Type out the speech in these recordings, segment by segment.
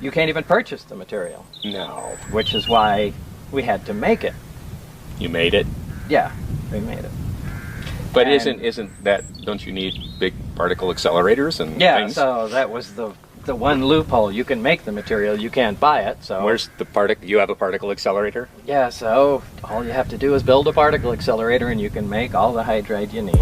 you can't even purchase the material. No. Which is why we had to make it. You made it? Yeah, we made it. But isn't that, don't you need big particle accelerators and things? So that was the one loophole. You can make the material, you can't buy it. So where's the particle? You have a particle accelerator? Yeah, so all you have to do is build a particle accelerator and you can make all the hydride you need.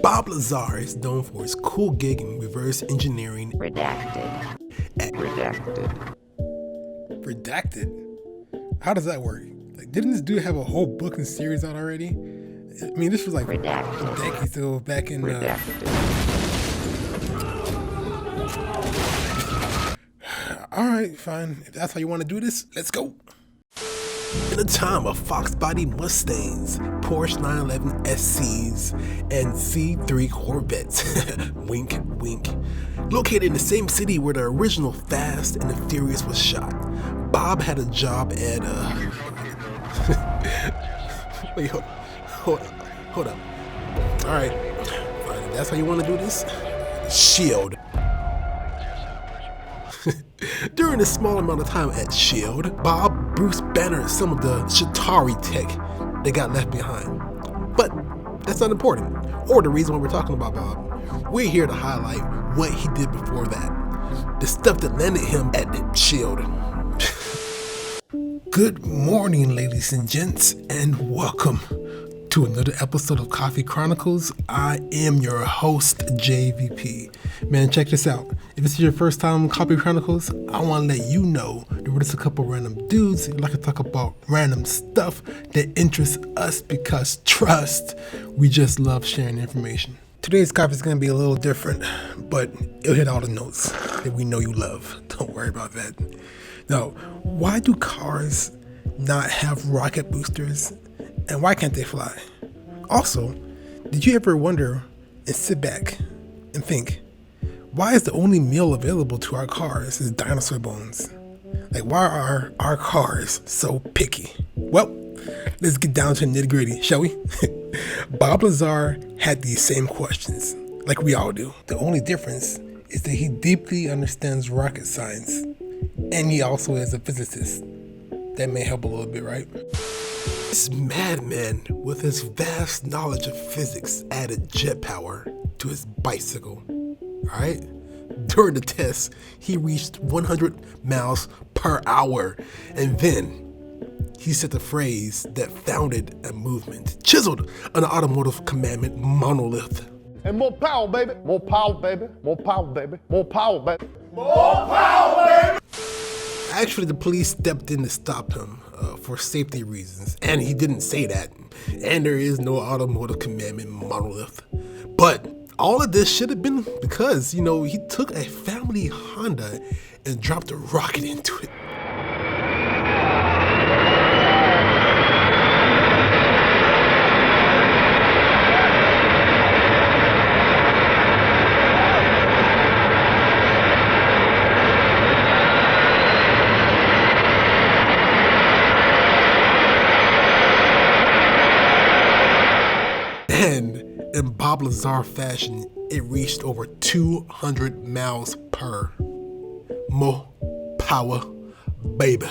Bob Lazar is known for his cool gig in reverse engineering. Redacted. Redacted? How does that work? Like, didn't this dude have a whole book and series out already? I mean, this was like decades ago, back in... Alright, fine. If that's how you want to do this, let's go. In the time of Fox body Mustangs, Porsche 911 SCs, and C3 Corvettes, wink wink, located in the same city where the original Fast and the Furious was shot, Bob had a job at wait, hold up. Alright, fine, if that's how you want to do this, S.H.I.E.L.D. During a small amount of time at S.H.I.E.L.D., Bob Bruce Banner some of the Shatari tech that got left behind. But that's not important, or the reason why we're talking about Bob. We're here to highlight what he did before that. The stuff that landed him at S.H.I.E.L.D. Good morning, ladies and gents, and welcome to another episode of Coffee Chronicles. I am your host, JVP. Man, check this out. If this is your first time on Coffee Chronicles, I want to let you know that we're just a couple random dudes who like to talk about random stuff that interests us because, trust, we just love sharing information. Today's coffee is going to be a little different, but it'll hit all the notes that we know you love. Don't worry about that. Now, why do cars not have rocket boosters? And why can't they fly? Also, did you ever wonder and sit back and think, why is the only meal available to our cars is dinosaur bones? Like, why are our cars so picky? Well, let's get down to the nitty gritty, shall we? Bob Lazar had these same questions, like we all do. The only difference is that he deeply understands rocket science, and he also is a physicist. That may help a little bit, right? This madman, with his vast knowledge of physics, added jet power to his bicycle. Alright? During the test, he reached 100 miles per hour, and then he said the phrase that founded a movement, chiseled an automotive commandment monolith. And more power, baby. More power, baby. More power, baby. More power, baby. More power, baby. Actually, the police stepped in to stop him for safety reasons, and he didn't say that. And there is no automotive commandment monolith. But all of this should have been because, he took a family Honda and dropped a rocket into it. And in Bob Lazar fashion, it reached over 200 miles per. More power, baby.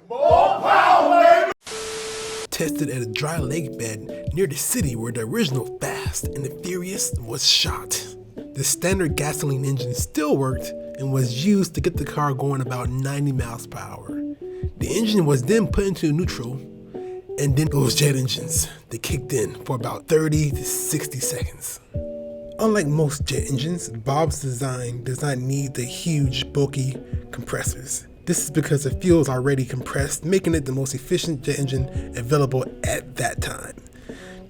More power, baby. Tested at a dry lake bed near the city where the original Fast and the Furious was shot. The standard gasoline engine still worked and was used to get the car going about 90 miles per hour. The engine was then put into neutral, and then those jet engines, they kicked in for about 30 to 60 seconds. Unlike most jet engines, Bob's design does not need the huge, bulky compressors. This is because the fuel is already compressed, making it the most efficient jet engine available at that time.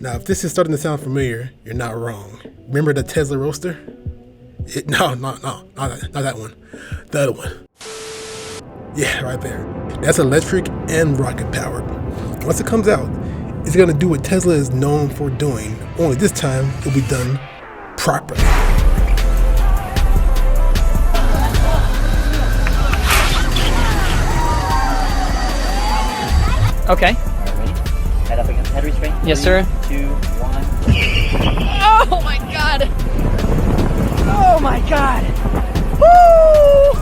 Now, if this is starting to sound familiar, you're not wrong. Remember the Tesla Roadster? No, not that one. The other one. Yeah, right there. That's electric and rocket powered. Once it comes out, it's gonna do what Tesla is known for doing, only this time it'll be done properly. Okay. All right, ready? Head up against head restraint. Yes, 3, sir. 2, 1. Oh my god! Oh my god! Woo!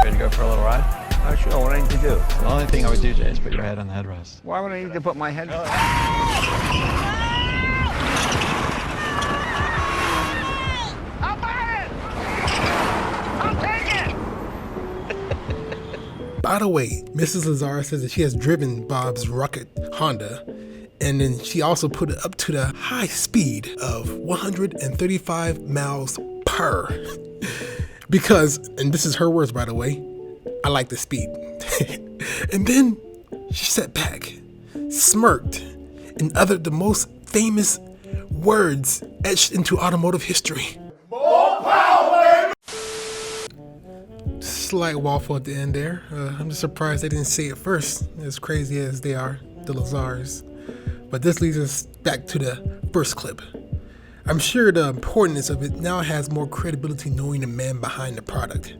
Ready to go for a little ride? Oh, sure. What do I need to do? The only thing I would do, Jay, is put your head on the headrest. Why would I need to put my head? By the way, Mrs. Lazar says that she has driven Bob's Rocket Honda, and then she also put it up to the high speed of 135 miles per. Because, and this is her words by the way, I like the speed. And then she sat back, smirked, and uttered the most famous words etched into automotive history. Slight waffle at the end there. I'm just surprised they didn't say it first, as crazy as they are, the Lazars. But this leads us back to the first clip. I'm sure the importance of it now has more credibility knowing the man behind the product.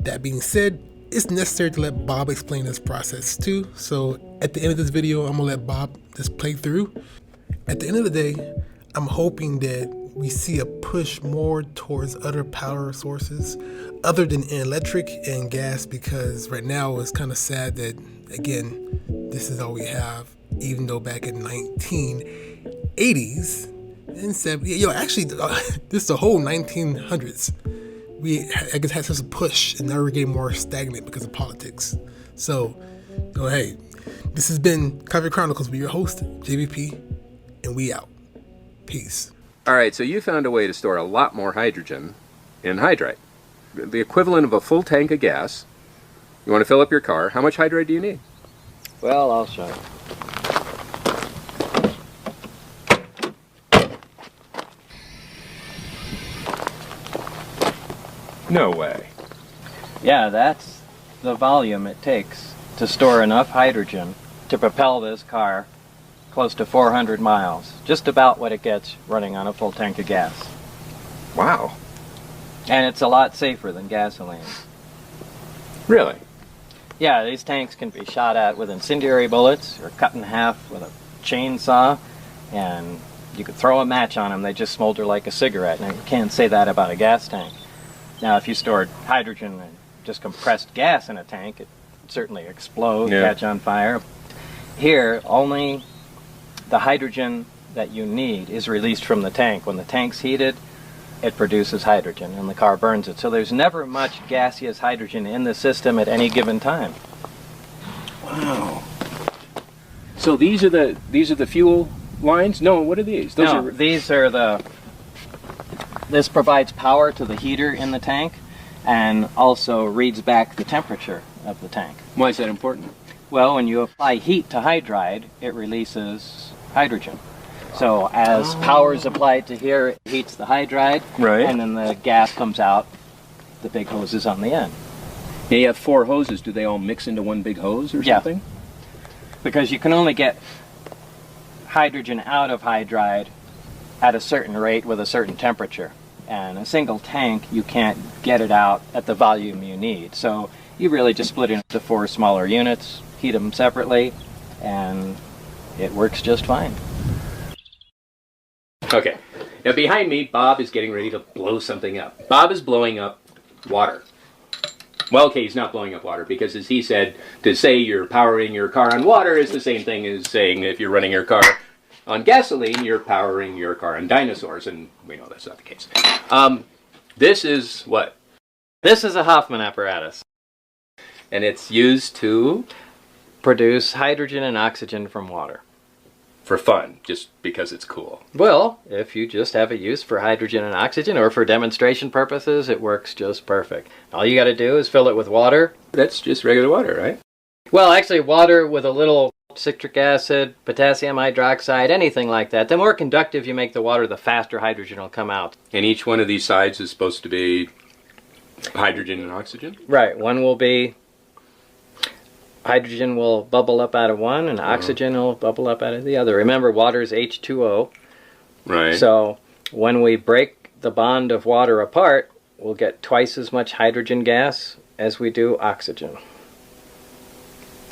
That being said, it's necessary to let Bob explain this process too. So at the end of this video, I'm gonna let Bob just play through. At the end of the day, I'm hoping that we see a push more towards other power sources other than electric and gas, because right now it's kind of sad that, again, this is all we have, even though back in 1980s and 70s, actually this is the whole 1900s, we I guess had such a push, and now we're getting more stagnant because of politics. So hey, this has been Coffee Chronicles with your host JVP, and we out. Peace. All right, so you found a way to store a lot more hydrogen in hydride. The equivalent of a full tank of gas. You want to fill up your car. How much hydride do you need? Well, I'll show you. No way. Yeah, that's the volume it takes to store enough hydrogen to propel this car close to 400 miles. Just about what it gets running on a full tank of gas. Wow. And it's a lot safer than gasoline. Really? Yeah, these tanks can be shot at with incendiary bullets or cut in half with a chainsaw, and you could throw a match on them, they just smolder like a cigarette. Now, you can't say that about a gas tank. Now, if you stored hydrogen and just compressed gas in a tank, it would certainly explode, catch on fire. Here, only the hydrogen that you need is released from the tank. When the tank's heated, it produces hydrogen and the car burns it. So there's never much gaseous hydrogen in the system at any given time. Wow. So these are the fuel lines? No, what are these? These are the... This provides power to the heater in the tank and also reads back the temperature of the tank. Why is that important? Well, when you apply heat to hydride, it releases hydrogen. So as power is applied to here, it heats the hydride, right, and then the gas comes out the big hoses on the end. Now you have 4 hoses. Do they all mix into one big hose or something? Because you can only get hydrogen out of hydride at a certain rate with a certain temperature. And a single tank, you can't get it out at the volume you need. So you really just split it into 4 smaller units, heat them separately, and it works just fine. Okay. Now behind me, Bob is getting ready to blow something up. Bob is blowing up water. Well, okay, he's not blowing up water because, as he said, to say you're powering your car on water is the same thing as saying if you're running your car on gasoline, you're powering your car on dinosaurs, and we know that's not the case. This is what? This is a Hoffman apparatus. And it's used to produce hydrogen and oxygen from water. For fun, just because it's cool. Well, if you just have it used for hydrogen and oxygen or for demonstration purposes, it works just perfect. All you got to do is fill it with water. That's just regular water, right? Well, actually, water with a little citric acid, potassium hydroxide, anything like that. The more conductive you make the water, the faster hydrogen will come out. And each one of these sides is supposed to be hydrogen and oxygen? Right. One will be hydrogen will bubble up out of one, and oxygen will bubble up out of the other. Remember, water is H2O. Right. So when we break the bond of water apart, we'll get twice as much hydrogen gas as we do oxygen.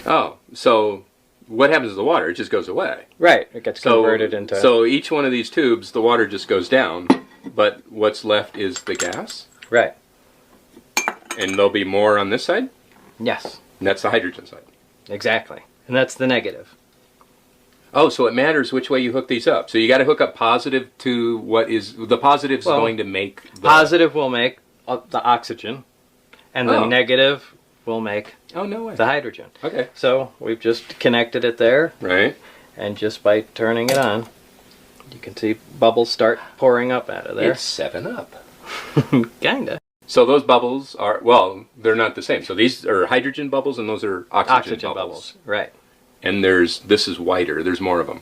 Oh, so what happens to the water? It just goes away. Right. It gets converted into... So each one of these tubes, the water just goes down, but what's left is the gas? Right. And there'll be more on this side? Yes. And that's the hydrogen side. Exactly. And that's the negative. Oh, so it matters which way you hook these up. So you got to hook up positive to what is... The positive is going to make... Positive will make the oxygen, and the negative will make the hydrogen. Okay. So we've just connected it there. Right. And just by turning it on, you can see bubbles start pouring up out of there. It's 7-Up. Kinda. So those bubbles are, well, they're not the same. So these are hydrogen bubbles and those are oxygen bubbles. Right. And this is wider. There's more of them.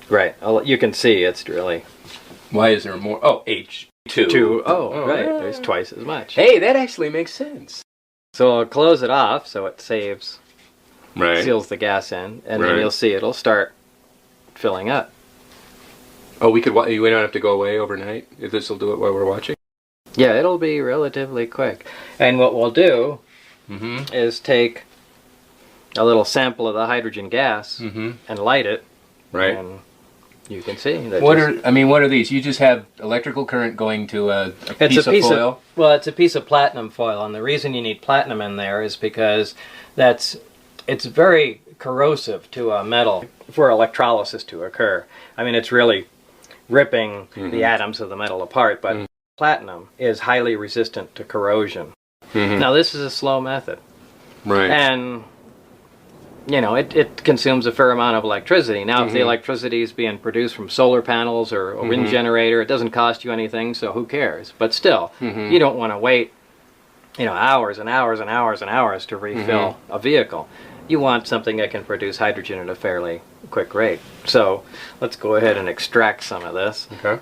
Right. You can see it's really... Why is there more? Oh, H2. Right. There's twice as much. Hey, that actually makes sense. So I'll close it off so it saves, Right. seals the gas in, and then you'll see it'll start filling up. Oh, we don't have to go away overnight if this will do it while we're watching? Yeah, it'll be relatively quick. And what we'll do is take a little sample of the hydrogen gas and light it. Right. And you can see that. What are these? You just have electrical current going to a piece of foil? Well, it's a piece of platinum foil, and the reason you need platinum in there is because it's very corrosive to a metal for electrolysis to occur. I mean, it's really ripping the atoms of the metal apart, but platinum is highly resistant to corrosion. Now, this is a slow method. Right. And, you know, it consumes a fair amount of electricity. Now, if the electricity is being produced from solar panels or a wind generator, it doesn't cost you anything, so who cares? But still, you don't want to wait, hours and hours and hours and hours to refill a vehicle. You want something that can produce hydrogen at a fairly quick rate. So let's go ahead and extract some of this. Okay.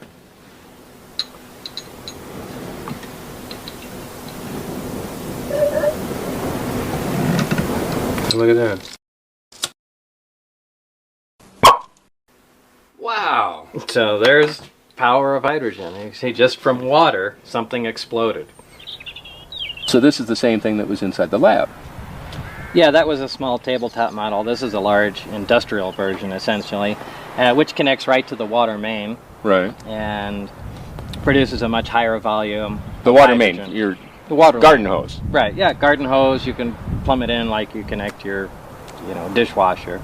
Look at that. Wow. So there's power of hydrogen. You see, just from water, something exploded. So this is the same thing that was inside the lab? Yeah, that was a small tabletop model. This is a large industrial version, essentially, which connects right to the water main. Right. And produces a much higher volume. The water hydrogen. main, the water garden main. hose. Right, yeah, garden hose. You can plumb it in like you connect your, dishwasher,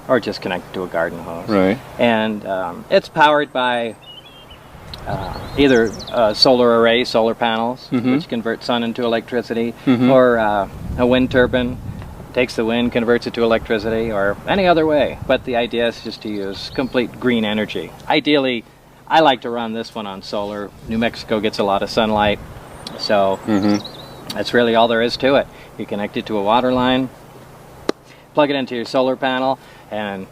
or just connect it to a garden hose. Right. And it's powered by either solar array, solar panels, which convert sun into electricity, or a wind turbine, takes the wind, converts it to electricity, or any other way. But the idea is just to use complete green energy. Ideally, I like to run this one on solar. New Mexico gets a lot of sunlight, so that's really all there is to it. You connect it to a water line, plug it into your solar panel, and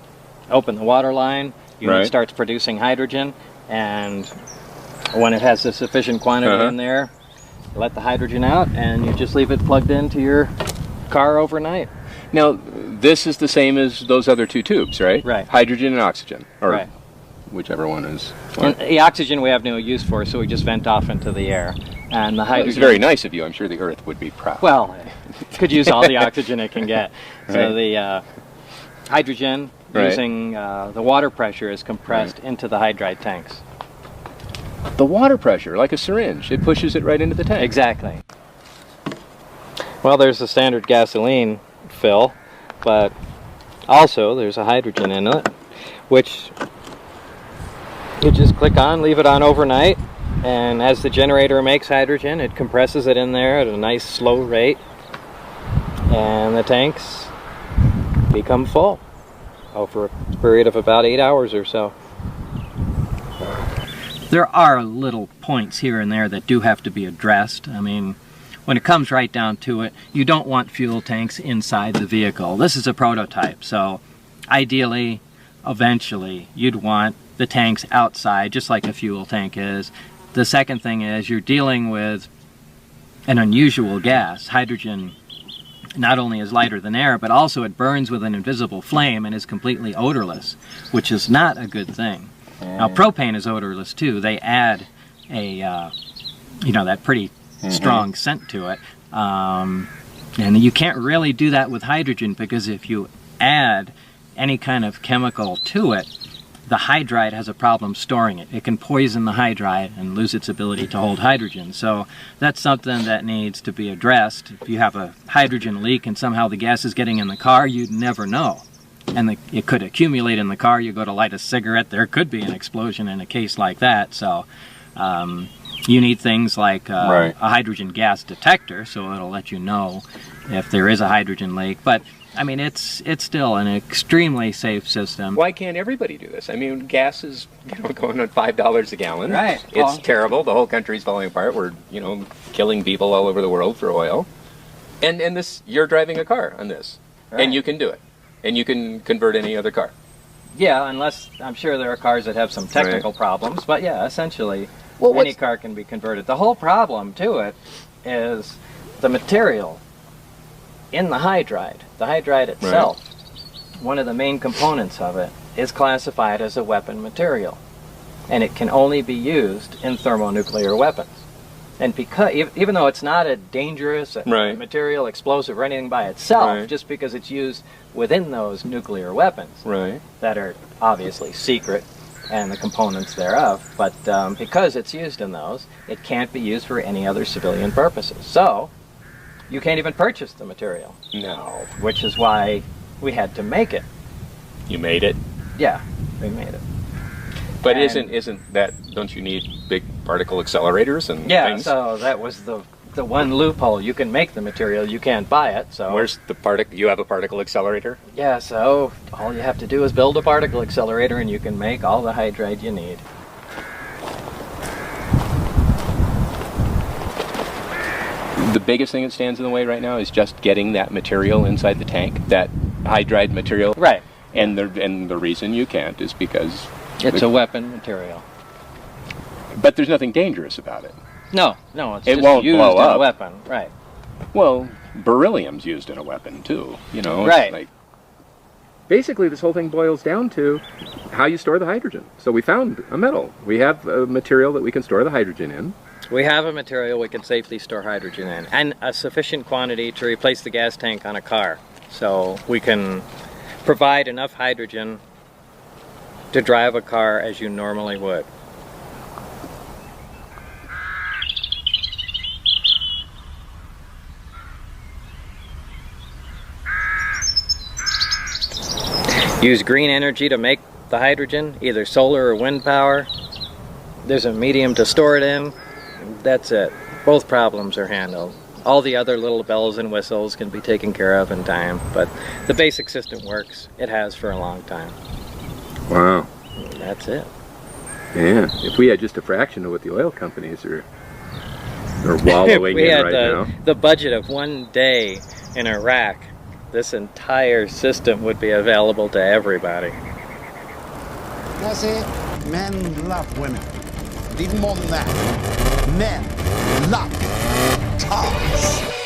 open the water line. Unit starts producing hydrogen, and when it has a sufficient quantity in there, let the hydrogen out, and you just leave it plugged into your car overnight. Now, this is the same as those other two tubes, right? Right. Hydrogen and oxygen, or right. whichever one is. And the oxygen we have no use for, so we just vent off into the air. And the hydrogen... It's very nice of you. I'm sure the Earth would be proud. Well, it could use all the oxygen it can get. So the hydrogen, using the water pressure, is compressed into the hydride tanks. The water pressure, like a syringe, it pushes it right into the tank. Exactly. Well, there's the standard gasoline fill, but also there's a hydrogen in it, which you just click on, leave it on overnight, and as the generator makes hydrogen, it compresses it in there at a nice slow rate, and the tanks become full over a period of about 8 hours or so. There are little points here and there that do have to be addressed. I mean, when it comes right down to it, you don't want fuel tanks inside the vehicle. This is a prototype, so ideally, eventually, you'd want the tanks outside, just like a fuel tank is. The second thing is you're dealing with an unusual gas. Hydrogen not only is lighter than air, but also it burns with an invisible flame and is completely odorless, which is not a good thing. Now, propane is odorless too. They add a, that pretty strong scent to it. And you can't really do that with hydrogen, because if you add any kind of chemical to it, the hydride has a problem storing it. It can poison the hydride and lose its ability to hold hydrogen. So that's something that needs to be addressed. If you have a hydrogen leak and somehow the gas is getting in the car, you'd never know. And it could accumulate in the car. You go to light a cigarette, there could be an explosion in a case like that. So you need things like a hydrogen gas detector, so it'll let you know if there is a hydrogen leak. But I mean, it's still an extremely safe system. Why can't everybody do this? I mean, gas is going on $5 a gallon. Right. It's terrible. The whole country's falling apart. We're killing people all over the world for oil. And this, you're driving a car on this, and you can do it, and you can convert any other car. Yeah, unless I'm sure there are cars that have some technical problems. But yeah, essentially, any car can be converted. The whole problem to it is the material in the hydride. The hydride itself, one of the main components of it, is classified as a weapon material, and it can only be used in thermonuclear weapons. And because, even though it's not a dangerous material, explosive, or anything by itself, just because it's used within those nuclear weapons that are obviously secret, and the components thereof, but because it's used in those, it can't be used for any other civilian purposes. So you can't even purchase the material. No. Which is why we had to make it. You made it? Yeah, we made it. But isn't that, don't you need big particle accelerators and things? So that was the one loophole. You can make the material, you can't buy it. So where's the particle? You have a particle accelerator? Yeah, so all you have to do is build a particle accelerator and you can make all the hydride you need. The biggest thing that stands in the way right now is just getting that material inside the tank, that hydride material. Right. And the reason you can't is because it's a weapon material. But there's nothing dangerous about it. No, it's it just won't used blow in up. a weapon. Right. Well, beryllium's used in a weapon too. It's like, basically, this whole thing boils down to how you store the hydrogen. So we found a metal. We have a material that we can store the hydrogen in. We have a material we can safely store hydrogen in, and a sufficient quantity to replace the gas tank on a car. So we can provide enough hydrogen to drive a car as you normally would. Use green energy to make the hydrogen, either solar or wind power. There's a medium to store it in. That's it. Both problems are handled. All the other little bells and whistles can be taken care of in time, but the basic system works. It has for a long time. Wow. That's it. Yeah. If we had just a fraction of what the oil companies are wallowing in right now. The budget of one day in Iraq, this entire system would be available to everybody. That's it. Men love women. But even more than that, men love cars.